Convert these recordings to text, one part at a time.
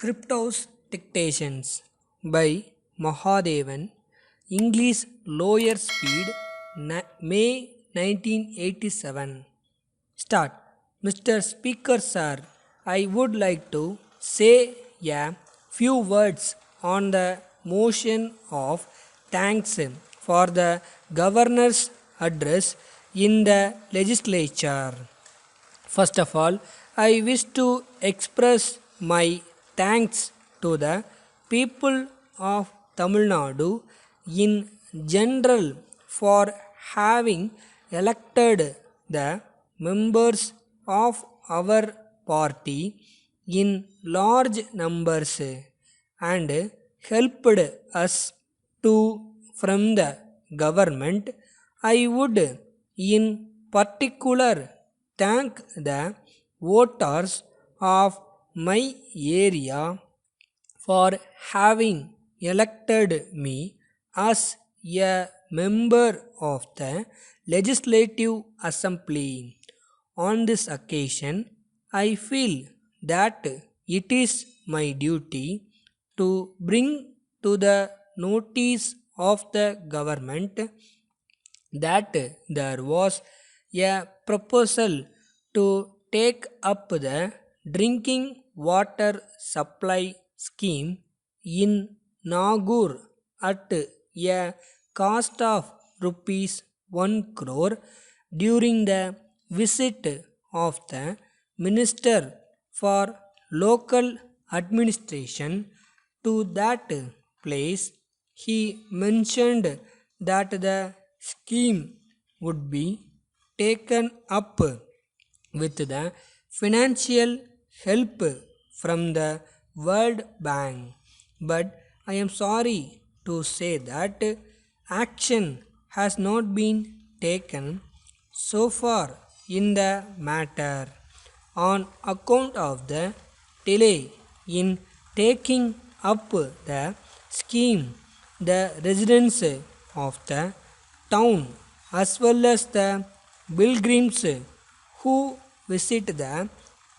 Cryptos Dictations by Mahadevan, English Lower Speed, May 1987. Start. Mr. Speaker, sir, I would like to say a few words on the motion of thanks for the governor's address in the legislature. First of all, I wish to express my thanks to the people of Tamil Nadu in general for having elected the members of our party in large numbers and helped us to from the government. I would in particular thank the voters of my area for having elected me as a member of the Legislative Assembly. On this occasion, I feel that it is my duty to bring to the notice of the government that there was a proposal to take up the drinking water supply scheme in Nagaur at a cost of rupees 1 crore during the visit of the Minister for Local Administration to that place. He mentioned that the scheme would be taken up with the financial help from the World Bank. But I am sorry to say that action has not been taken so far in the matter. On account of the delay in taking up the scheme, the residents of the town as well as the pilgrims who visit the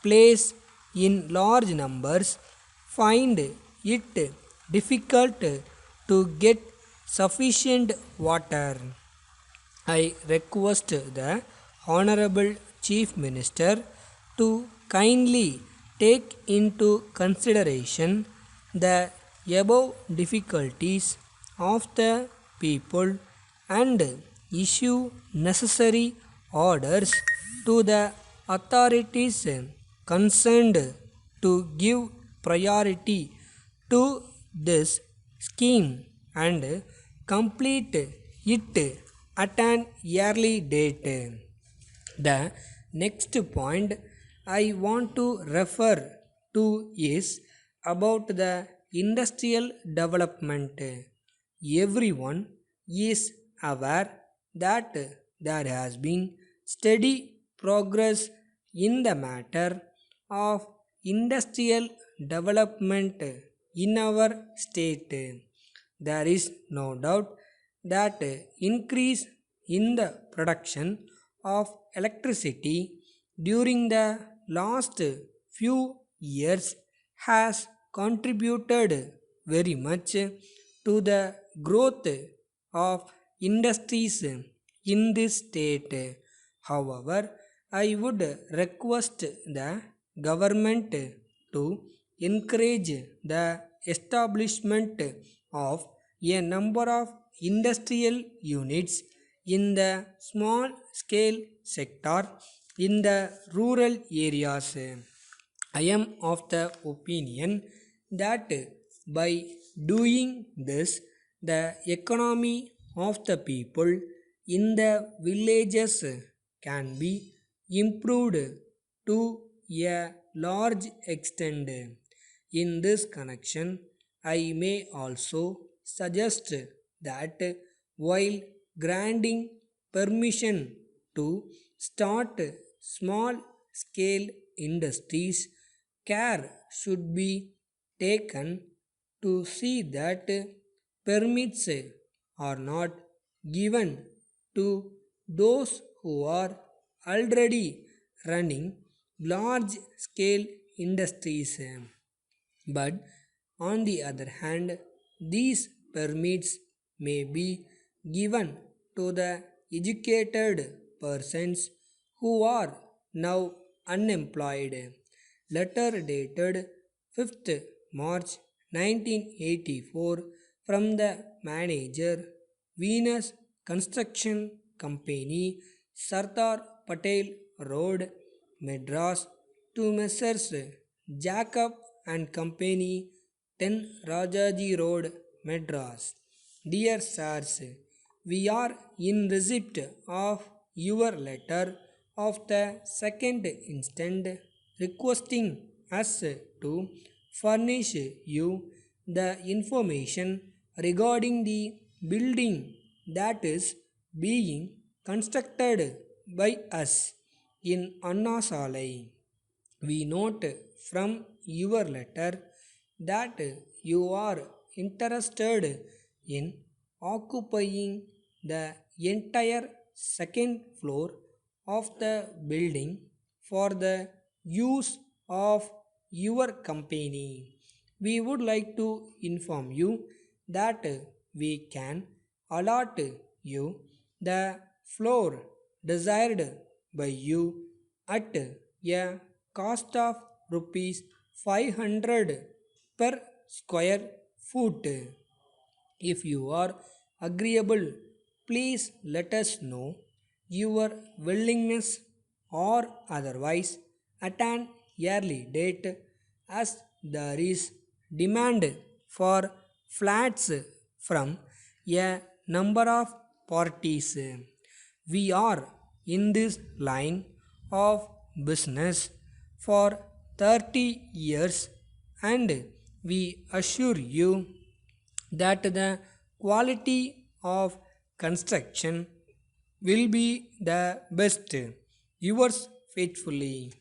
place in large numbers find it difficult to get sufficient water. I request the Honorable Chief Minister to kindly take into consideration the above difficulties of the people and issue necessary orders to the authorities concerned to give priority to this scheme and complete it at an early date. The next point I want to refer to is about the industrial development. Everyone is aware that there has been steady progress in the matter of industrial development in our state. There is no doubt that increase in the production of electricity during the last few years has contributed very much to the growth of industries in this state. However, I would request the government to encourage the establishment of a number of industrial units in the small scale sector in the rural areas. I am of the opinion that by doing this, the economy of the people in the villages can be improved to a large extent. In this connection, I may also suggest that while granting permission to start small scale industries, care should be taken to see that permits are not given to those who are already running large scale industries. But on the other hand, these permits may be given to the educated persons who are now unemployed. Letter dated 5th March 1984 from the manager, Venus Construction Company, Sardar Patel Road, Madras, to Messrs. Jacob and Company, 10 Rajaji Road, Madras. Dear sirs, we are in receipt of your letter of the second instant requesting us to furnish you the information regarding the building that is being constructed by us in Anna Salai. We note from your letter that you are interested in occupying the entire second floor of the building for the use of your company. We would like to inform you that we can allot you the floor desired by you at a cost of rupees 500 per square foot. If you are agreeable, please let us know your willingness or otherwise at an early date, as there is demand for flats from a number of parties. We are in this line of business for 30 years, and we assure you that the quality of construction will be the best. Yours faithfully.